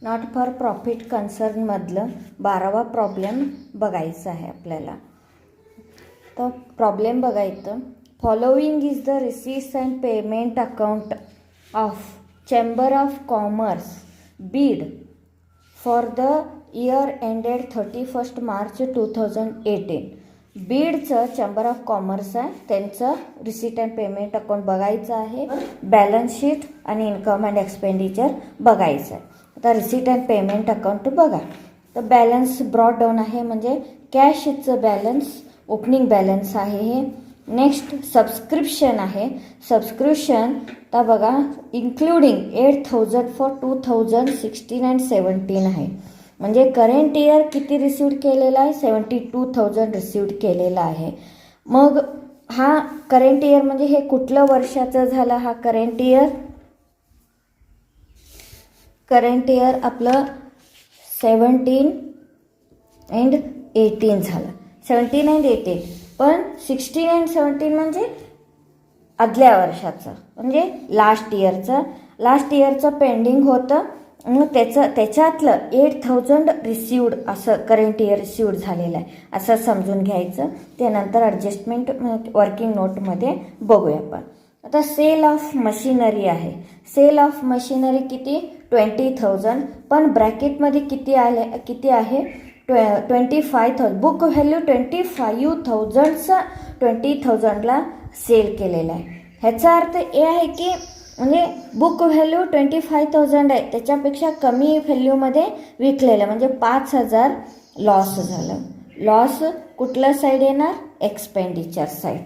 Not for profit कन्सर्नमधलं 12वा problem बघायचा आहे आपल्याला. तर प्रॉब्लेम बघायचं. Following is the receipts and payment account of chamber of commerce Beed for the year ended 31 March 2018. बीडचं चेंबर ऑफ कॉमर्स आहे, त्यांचं रिसीट अँड पेमेंट अकाउंट बघायचं आहे, बॅलन्स शीट आणि इन्कम अँड एक्सपेंडिचर बघायचं आहे. आता रिसीट अँड पेमेंट अकाउंट बघा. तर बॅलन्स ब्रॉड डाऊन आहे, म्हणजे कॅशचं बॅलन्स, ओपनिंग बॅलन्स आहे हे. नेक्स्ट सबस्क्रिप्शन आहे. सबस्क्रिप्शन तर बघा इन्क्लुडिंग 8,000 फॉर 2016 अँड 17 आहे, म्हणजे करंट इयर किती रिसिव्ड केलेला आहे, 72,000 रिसिव्ड केलेला आहे. मग हा करंट इयर म्हणजे हे कुठलं वर्षाचं झालं, हा करंट इयर आपलं 17 अँड 18 झालं. 17 अँड 18, पण 16 अँड 17 म्हणजे आदल्या वर्षाचं, म्हणजे लास्ट इयरचं पेंडिंग होतं. मग त्याच्यातलं 8,000 रिसिव्ड असं करंट इयर रिसिव्ड झालेलं आहे असं समजून घ्यायचं. ते नंतर ॲडजस्टमेंट वर्किंग नोटमध्ये बघूया आपण. आता सेल ऑफ मशिनरी आहे. सेल ऑफ मशिनरी किती, 20,000, पण ब्रॅकेटमध्ये किती आहे 25,000. बुक व्हॅल्यू 25,000चा 20,000ला सेल केलेला आहे. ह्याचा अर्थ हे आहे की म्हणजे बुक व्हॅल्यू 25,000 आहे, त्याच्यापेक्षा कमी व्हॅल्यूमध्ये विकलेलं, म्हणजे 5,000 लॉस झालं. लॉस कुठलं साईड येणार, एक्सपेंडिचर साईड,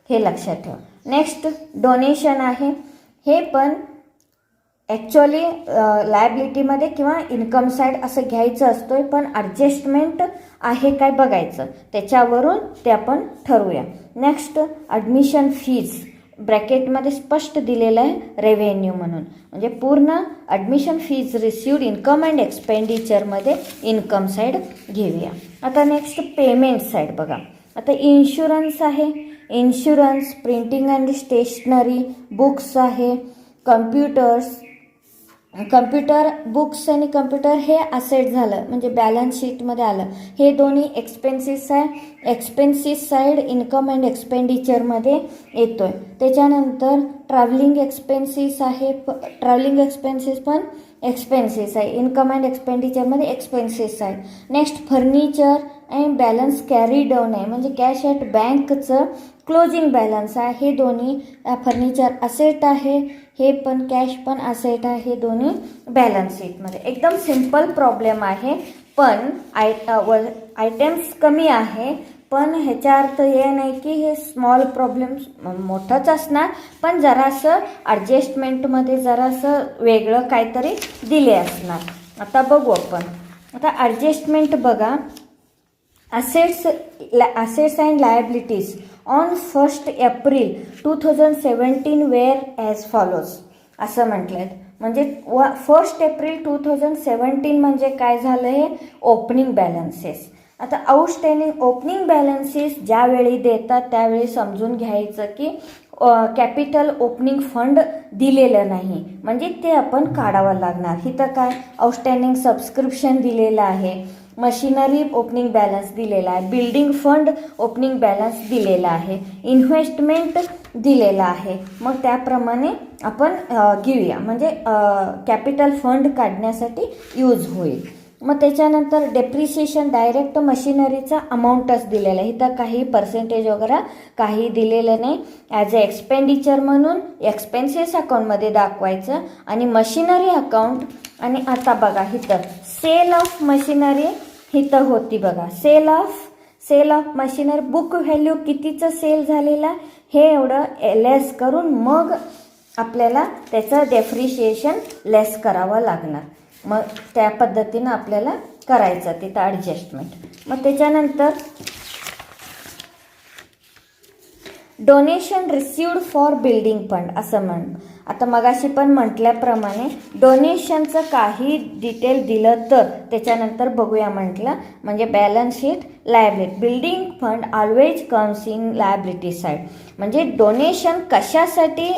हे लक्षात ठेवा. नेक्स्ट डोनेशन आहे. हे पण ॲक्च्युअली लायबिलिटीमध्ये किंवा इन्कम साईड असं घ्यायचं असतोय, पण ॲडजस्टमेंट आहे काय बघायचं, त्याच्यावरून ते आपण ठरवूया. नेक्स्ट ॲडमिशन फीज, ब्रॅकेटमध्ये स्पष्ट दिलेलं आहे रेव्हेन्यू म्हणून, म्हणजे पूर्ण admission fees received income and एक्सपेंडिचरमध्ये इन्कम साईड घेऊया. आता नेक्स्ट पेमेंट साईड बघा. आता इन्शुरन्स आहे. Insurance, printing and stationery, books आहे, कम्प्युटर बुक्स आणि कम्प्युटर हे असेट झालं, म्हणजे बॅलन्स शीटमध्ये आलं. हे दोन्ही एक्सपेन्सेस आहे. एक्सपेन्सेस साईड इन्कम अँड एक्सपेंडिचरमध्ये येतो आहे. त्याच्यानंतर ट्रॅव्हलिंग एक्सपेन्सेस आहे. ट्रॅव्हलिंग एक्सपेन्सेस पण एक्सपेन्सेस आहे, इन्कम अँड एक्सपेंडिचरमध्ये एक्सपेन्सेस आहे. Next furniture and balance carry down आहे, म्हणजे कॅश ॲट बँकचं क्लोजिंग बॅलन्स आहे. हे दोन्ही फर्निचर असेट आहे, हे पण कॅश पण असेट आहे, हे दोन्ही बॅलन्स शीटमध्ये. एकदम सिम्पल प्रॉब्लेम आहे, पण आयटम्स कमी आहे, पण ह्याचा अर्थ हे नाही की हे स्मॉल प्रॉब्लेम्स मोठंच असणार, पण जरासं ॲडजस्टमेंटमध्ये जरासं वेगळं काहीतरी दिले असणार. आता बघू आपण. आता ॲडजस्टमेंट बघा. Assets and liabilities on 1 April 2017 wear as follows असं म्हटलं आहे. म्हणजे 1 एप्रिल 2017 म्हणजे काय झालं, हे ओपनिंग बॅलन्सेस. आता आउटस्टँडिंग ओपनिंग बॅलन्सेस ज्यावेळी देतात त्यावेळी समजून घ्यायचं की कॅपिटल ओपनिंग फंड दिलेलं नाही, म्हणजे ते आपण काढावं लागणार. इथं काय आउटस्टँडिंग सबस्क्रिप्शन दिलेलं आहे, मशिनरी ओपनिंग बॅलन्स दिलेला आहे, बिल्डिंग फंड ओपनिंग बॅलन्स दिलेला आहे, इन्व्हेस्टमेंट दिलेला आहे. मग त्याप्रमाणे आपण घेऊया, म्हणजे कॅपिटल फंड काढण्यासाठी यूज होईल. मग त्याच्यानंतर डेप्रिसिएशन डायरेक्ट मशिनरीचा अमाऊंटच दिलेला आहे. इथं काही पर्सेंटेज वगैरे काही दिलेलं नाही. ॲज अ एक्सपेंडिचर म्हणून एक्सपेन्सेस अकाउंटमध्ये दाखवायचं आणि मशिनरी अकाउंट. आणि आता बघा इथं सेल ऑफ मशिनरी इथं होती बघा. Sale of machinery book value कितीचं सेल झालेला हे एवढं लेस करून मग आपल्याला त्याचं डेप्रिशिएशन लेस करावं लागणार. मग त्या पद्धतीनं आपल्याला करायचं तिथं ॲडजस्टमेंट. मग त्याच्यानंतर donation received for building fund असं म्हण. आता मगाशी पण म्हटल्याप्रमाणे डोनेशनचं काही डिटेल दिलं तर त्याच्यानंतर बघूया म्हटलं. म्हणजे balance sheet liability, building fund always comes in liability side. म्हणजे डोनेशन कशासाठी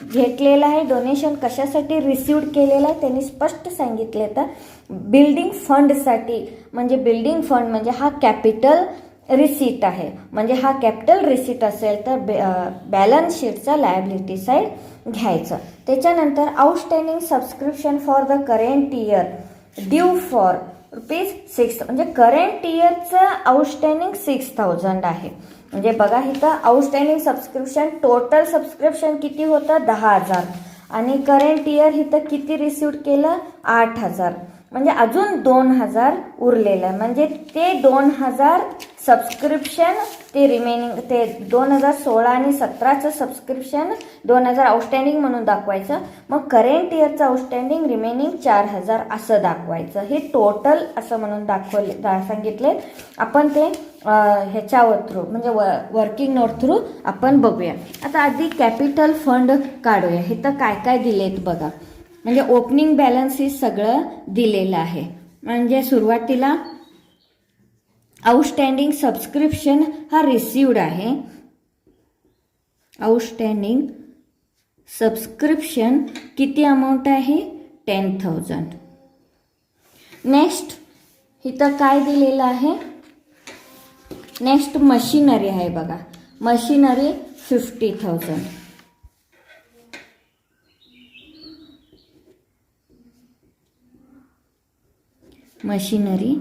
घेतलेलं आहे, डोनेशन कशासाठी रिसिव्ड केलेलं आहे त्यांनी स्पष्ट सांगितले. तर बिल्डिंग फंडसाठी, म्हणजे बिल्डिंग फंड म्हणजे हा कॅपिटल रिसीट आहे. म्हणजे हा कॅपिटल रिसीट असेल तर बॅलन्स शीटचा लायबिलिटी साईड घ्यायचं. त्याच्यानंतर outstanding subscription for the current year due for ₹6 म्हणजे करंट इयरचं आउटस्टँडिंग 6,000 आहे. म्हणजे बघा इथं आउटस्टँडिंग सबस्क्रिप्शन, टोटल सबस्क्रिप्शन किती होतं 10,000 आणि करंट इयर इथं किती रिसिव्ड केलं 8,000. म्हणजे अजून 2,000 उरलेलं. म्हणजे ते 2,000 सबस्क्रिप्शन, ते रिमेनिंग ते 2016 आणि 17चं सबस्क्रिप्शन 2,000 आउटस्टँडिंग म्हणून दाखवायचं. मग करेंट इयरचं आउटस्टँडिंग रिमेनिंग 4,000 असं दाखवायचं. हे टोटल असं म्हणून सांगितले. आपण ते ह्याच्यावर थ्रू म्हणजे वर्किंग नोट थ्रू आपण बघूया. आता आधी कॅपिटल फंड काढूया. हे तर काय काय दिलेत बघा. म्हणजे ओपनिंग बॅलन्स हे सगळं दिलेलं आहे. म्हणजे सुरुवातीला आउटस्टँडिंग सबस्क्रिप्शन हा रिसिव्ड आहे. आउटस्टँडिंग सबस्क्रिप्शन किती अमाऊंट आहे 10,000. नेक्स्ट इथं काय दिलेलं आहे, नेक्स्ट मशिनरी आहे बघा. मशिनरी 50,000. मशिनरी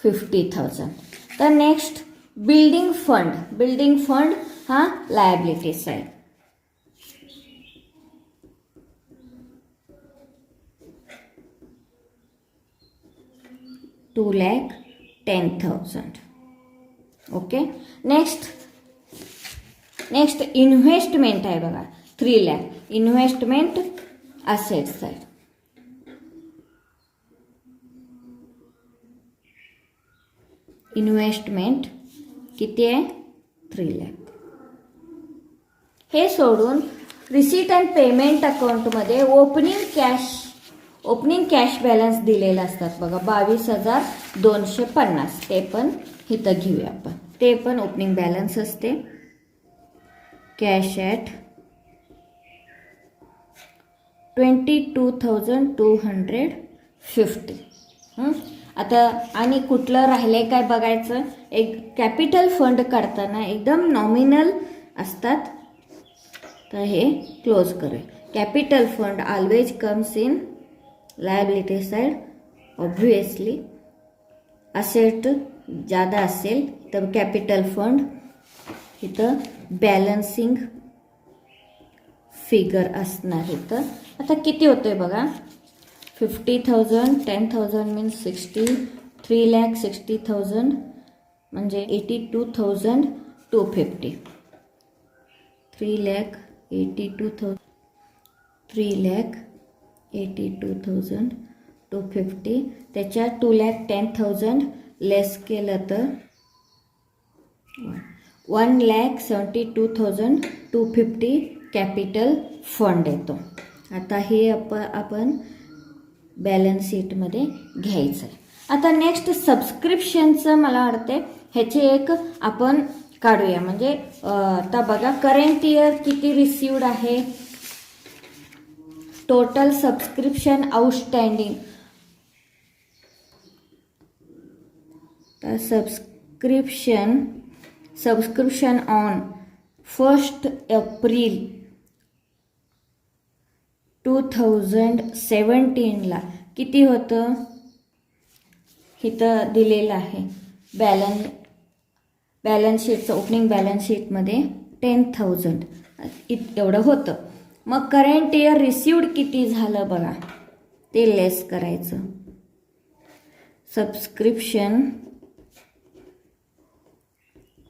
50,000. तर next building fund. Building fund हा liability side. $2,10,000. Okay. Next investment आहे बघा 3 lakh. Investment asset side. Investment किती आहे 3 लाख. हे सोडून रिसीट अँड पेमेंट अकाउंटमध्ये ओपनिंग कॅश बॅलन्स दिलेला असतात बघा 22,250. ते पण इथं घेऊया आपण. ते पण ओपनिंग बॅलन्स असते. Cash at 22,250. आता आणि कुठलं राहिले काय बघायचं. एक कॅपिटल फंड काढताना एकदम नॉमिनल असतात. तर हे क्लोज करूया. Capital fund always comes in liability side. Obviously asset जादा असेल तर कॅपिटल फंड इथं बॅलन्सिंग फिगर असणार. इथं आता किती होतोय बघा 50,000, 10,000 मीन्स 3,60,000 म्हणजे 82,250. 3,82,250. त्याच्यात 2,10,000 लेस केलं तर 1,72,250 कॅपिटल फंड येतो. आता हे आपण बॅलन्स शीटमध्ये घ्यायचं आहे. आता नेक्स्ट सबस्क्रिप्शनचं मला वाटते ह्याचे एक आपण काढूया. म्हणजे आता बघा करंट इयर किती रिसिव्ड आहे, टोटल सबस्क्रिप्शन आउटस्टँडिंग. तर सबस्क्रिप्शन ऑन 1 एप्रिल 2017 किती होतं इथं दिलेलं आहे. बॅलन्स शीटचं ओपनिंग बॅलन्स शीटमध्ये 10,000 एवढं होतं. मग करंट इयर रिसिव्ड किती झालं बघा ते लेस करायचं. सबस्क्रिप्शन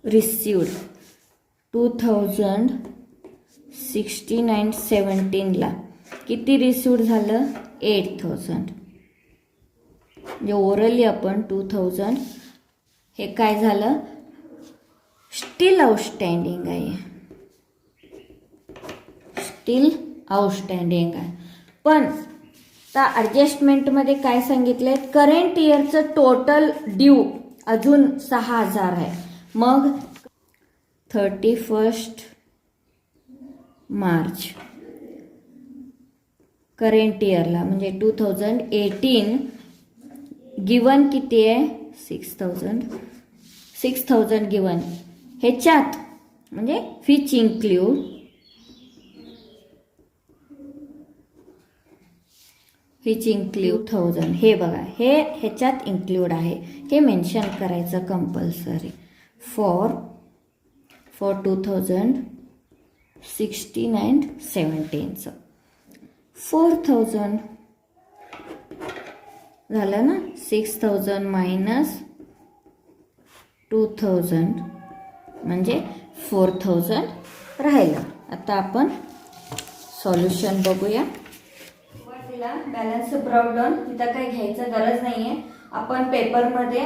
रिसिव्ड 2016-17 किती रिसिव्ड झालं 8,000. म्हणजे ओरली आपण 2,000 हे काय झालं स्टील आउटस्टँडिंग आहे, स्टील आउटस्टँडिंग आहे. पण आता ॲडजस्टमेंटमध्ये काय सांगितलंय, करंट इयरचं टोटल ड्यू अजून 6,000 आहे. मग 31 मार्च करंट इयरला म्हणजे 2018 गिवन किती आहे, 6,000 गिवन. ह्याच्यात म्हणजे विच इन्क्ल्यूड विच इन्क्ल्यूड 1000, हे बघा, हे ह्याच्यात इन्क्ल्यूड आहे, हे मेन्शन करायचं कंपल्सरी. फॉर 2016 अँड 17चं 4,000 झालं ना. 6,000 मायनस 2,000 म्हणजे 4,000 राहिलं. आता आपण सॉल्युशन बघूया. बॅलन्स ब्रेकडाऊन इथं काही घ्यायचं गरज नाहीये, आपण पेपरमध्ये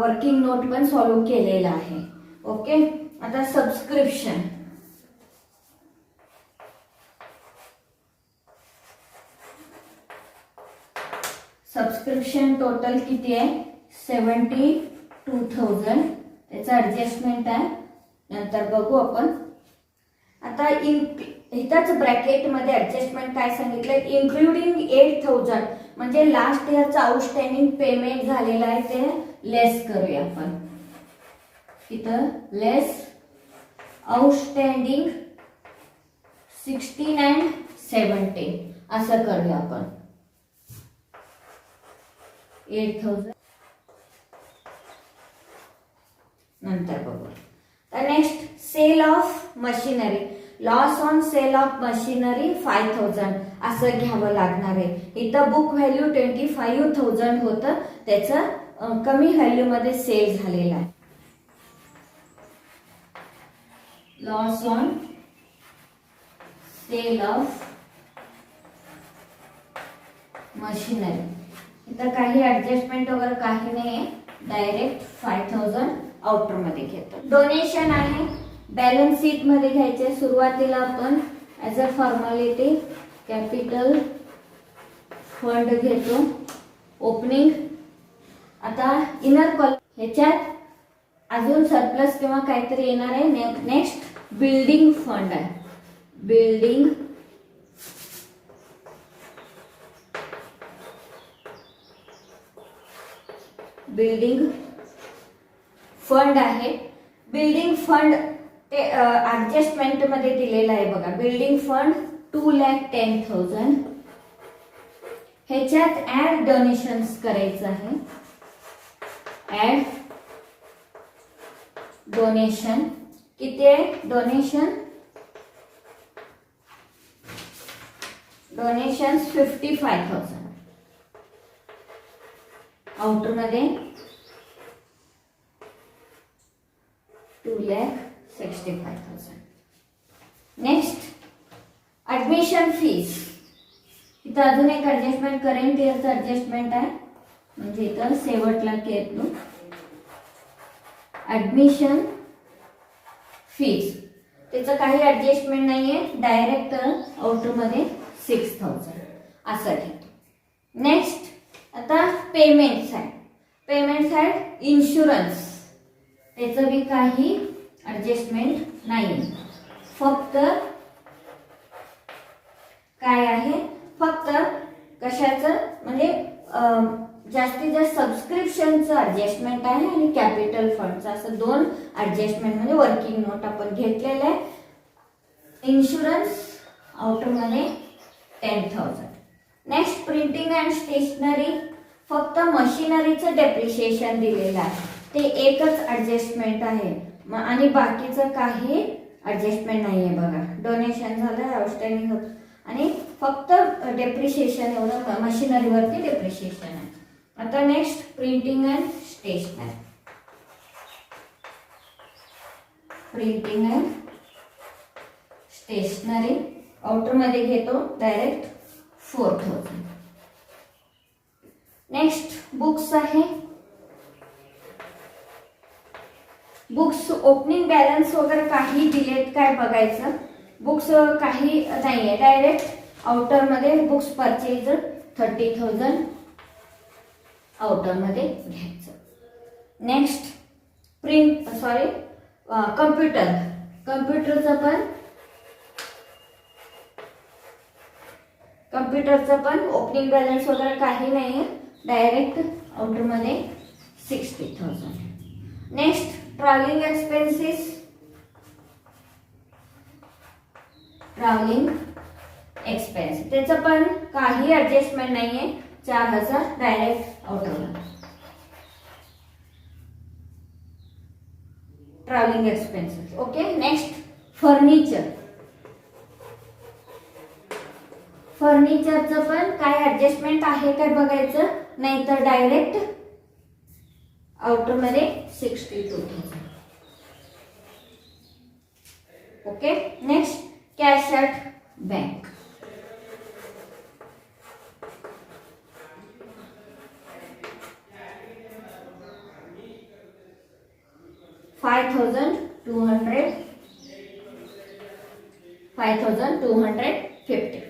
वर्किंग नोट पण सॉल्व्ह केलेला आहे. ओके. आता सबस्क्रिप्शन, सबस्क्रिप्शन टोटल किती आहे, 72,000. त्याचं ॲडजस्टमेंट आहे, नंतर बघू आपण. आता इथंच ब्रॅकेटमध्ये ॲडजस्टमेंट काय सांगितलंय, इन्क्लुडिंग 8,000 म्हणजे लास्ट इयरचं आउटस्टँडिंग पेमेंट झालेलं आहे ते लेस करूया आपण. इथं लेस आउटस्टँडिंग 16 अँड 17 असं करूया आपण. 8,000 नंतर बघू. Next sale of machinery, loss on sale of machinery 5,000 असं घ्यावं लागणार आहे. इथं बुक व्हॅल्यू 25,000 होतं, त्याचं कमी व्हॅल्यू मध्ये सेल झालेलं आहे. Loss on sale of machinery, इथं काही ऍडजस्टमेंट वगैरे काही नाही, डायरेक्ट 5,000 आउटर मध्ये घेतो. डोनेशन आहे, बॅलन्स शीट मध्ये घ्यायचे. सुरुवातीला आपण as a formality capital fund घेतो. ओपनिंग, आता इनर कॉलम ह्याच्यात अजून सरप्लस किंवा काहीतरी येणार आहे. नेक्स्ट बिल्डिंग फंड आहे, बिल्डिंग फंड आहे. बिल्डिंग फंड ते ऍडजस्टमेंट मध्ये दिलेलं आहे बघा. Building fund 2,10,000. ह्याच्यात ऍड डोनेशन्स करायचं आहे. ऍड डोनेशन किती आहे, डोनेशन 55,000 आउटर मध्ये 2,65,000. नेक्स्ट ऍडमिशन फीस, इथं अजून एक ऍडजस्टमेंट करंट इयरचं ऍडजस्टमेंट आहे, म्हणजे इथं शेवटला घेतलो. ऍडमिशन फीस त्याचं काही ऍडजस्टमेंट नाहीये, डायरेक्ट आउटर मध्ये 6,000 असं घेतो. नेक्स्ट आता पेमेंट्स आहे. पेमेंट्स आहे इन्शुरन्स, त्याचं बी काही ऍडजस्टमेंट नाही. फक्त काय आहे, फक्त कशाचं म्हणजे जास्तीत जास्त सबस्क्रिप्शनचं ऍडजस्टमेंट आहे आणि कॅपिटल फंडचं, असं दोन ऍडजस्टमेंट म्हणजे वर्किंग नोट आपण घेतलेलं आहे. इन्शुरन्स आउटर मध्ये 10,000. नेक्स्ट प्रिंटिंग अँड स्टेशनरी, फक्त मशिनरीचं डेप्रिशिएशन दिलेलं आहे, ते एकच ऍडजस्टमेंट आहे आणि बाकीचं काही ऍडजस्टमेंट नाहीये बघा. डोनेशन झालं, आउटस्टँडिंग होत आणि फक्त डेप्रिशिएशन एवढं मशिनरीवरती डेप्रिशिएशन आहे. आता next printing and stationery, printing and stationery outer मध्ये घेतो डायरेक्ट 4,000. नेक्स्ट बुक्स आहे, बुक्स ओपनिंग बॅलन्स वगैरे काही दिलेत काय बघायचं. बुक्स काही नाहीये, डायरेक्ट आउटरमध्ये बुक्स परचेज 30,000 आउटरमध्ये घ्यायचं. नेक्स्ट कम्प्युटरचं पण ओपनिंग बॅलन्स वगैरे काही नाहीये, डायरेक्ट आउटरमध्ये 60,000. नेक्स्ट ट्रॅव्हलिंग एक्सपेन्स त्याचं पण काही ऍडजस्टमेंट नाहीये, 4,000 डायरेक्ट आउटरला. Travelling expenses. ओके. नेक्स्ट फर्निचरचं पण काय ऍडजस्टमेंट आहे काय बघायचं, नाहीतर डायरेक्ट आउटरमध्ये 62,000. Okay. Next cash at bank. $5,250.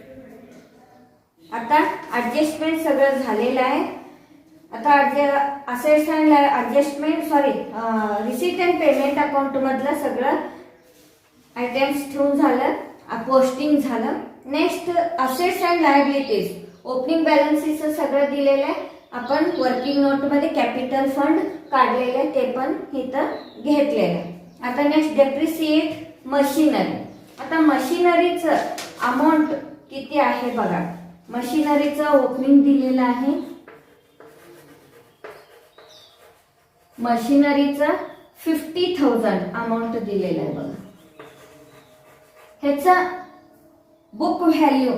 आता ऍडजस्टमेंट सगळं झालेलं आहे. आता assets and receipt and payment account मधलं सगळं आयटम्स ठेवून झालं, पोस्टिंग झालं. Next assets and liabilities opening balances सगळं दिलेलं आहे. आपण वर्किंग नोट मध्ये कॅपिटल फंड काढलेले आहे, ते पण इथं घेतलेलं आहे. आता नेक्स्ट डेप्रिसिएट मशिनरी. आता मशिनरीचं अमाऊंट किती आहे बघा. मशिनरीचं ओपनिंग दिलेलं आहे, मशिनरीचं 50,000 अमाऊंट दिलेलं आहे बघा. ह्याचा बुक व्हॅल्यू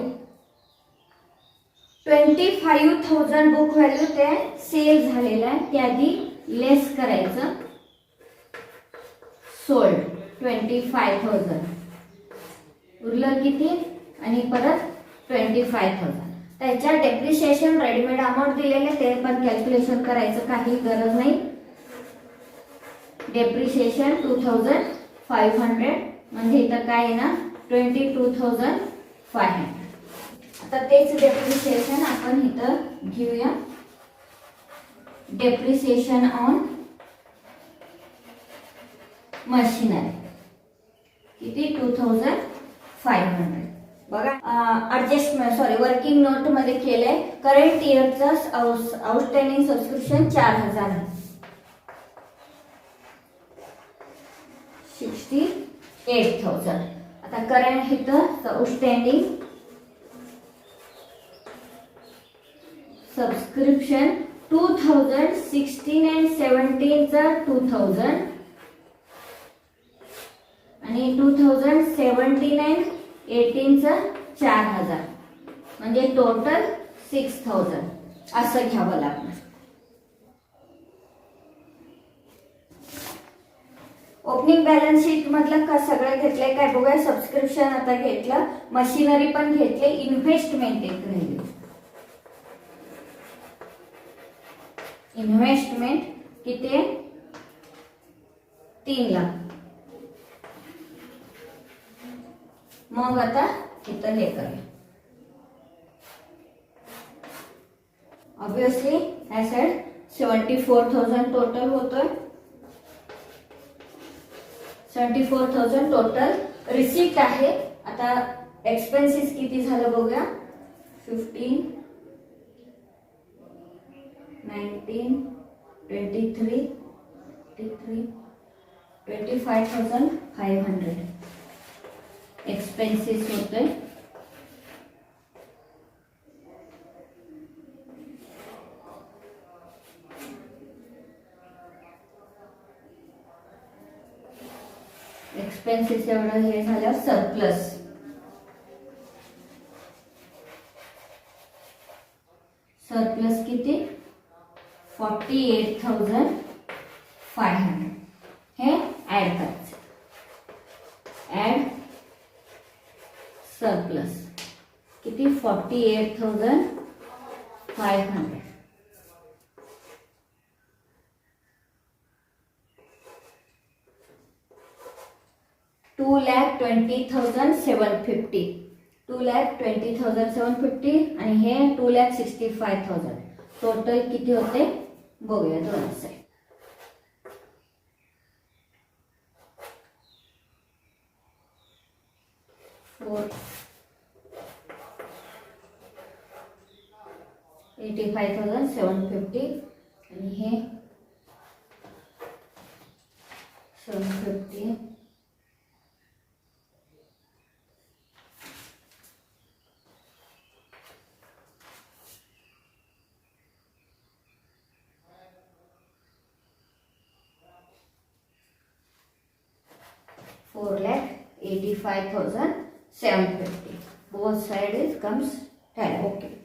25,000 बुक व्हॅल्यू ते सेल झालेलं आहे, ते आधी लेस करायचं. सोल्ड 25,000 उरलं किती आणि परत 25,000. त्याच्या डेप्रिसिएशन रेडीमेड अमाऊंट दिलेले ते पण कॅल्क्युलेशन करायचं काही गरज नाही. डेप्रिसिएशन 2,500 म्हणजे इथं काय आहे ना 22,500. आता तेच डेप्रिसिएशन आपण इथं घेऊया. डेप्रिसिएशन ऑन मशिनरी किती 2,500. बघा वर्किंग नोट मध्ये केलंय. करंट इयरचं आउटस्टँडिंग सबस्क्रिप्शन 4,000 आहे, 68,000. आता करंट इथं आउटस्टँडिंग सबस्क्रिप्शन 2016 and 17 चा 2,000 आणि 2017 and 18 चा 4,000 म्हणजे टोटल 6,000 असं घ्यावं लागणार. ओपनिंग बॅलन्स शीट मधलं का सगळं घेतलंय काय बघूया. सबस्क्रिप्शन आता घेतलं, मशिनरी पण घेतले, इन्व्हेस्टमेंट एक राहिली. इन्व्हेस्टमेंट किती आहे 3 लाख. मग आता इथं हे करूया. ऑब्विसली ऍसेट 74,000 टोटल होतोय. 74,000 टोटल रिसीट आहे. आता एक्सपेन्सेस किती झालं बघूया. 15, 19, 23, 25,500 एक्सपेन्सेस होते. एक्सपेन्सेस एवढं हे झालं. सरप्लस किती 48,500 हे ऍड करायचं. ऍड सरप्लस किती 48,500. 2,20,750. 2,20,750 आणि हे 2,65,000. टोटल किती होते बघूया दोन साईड. $85,750 आणि हे 750. $4,85,750. Both sides comes 10. Okay.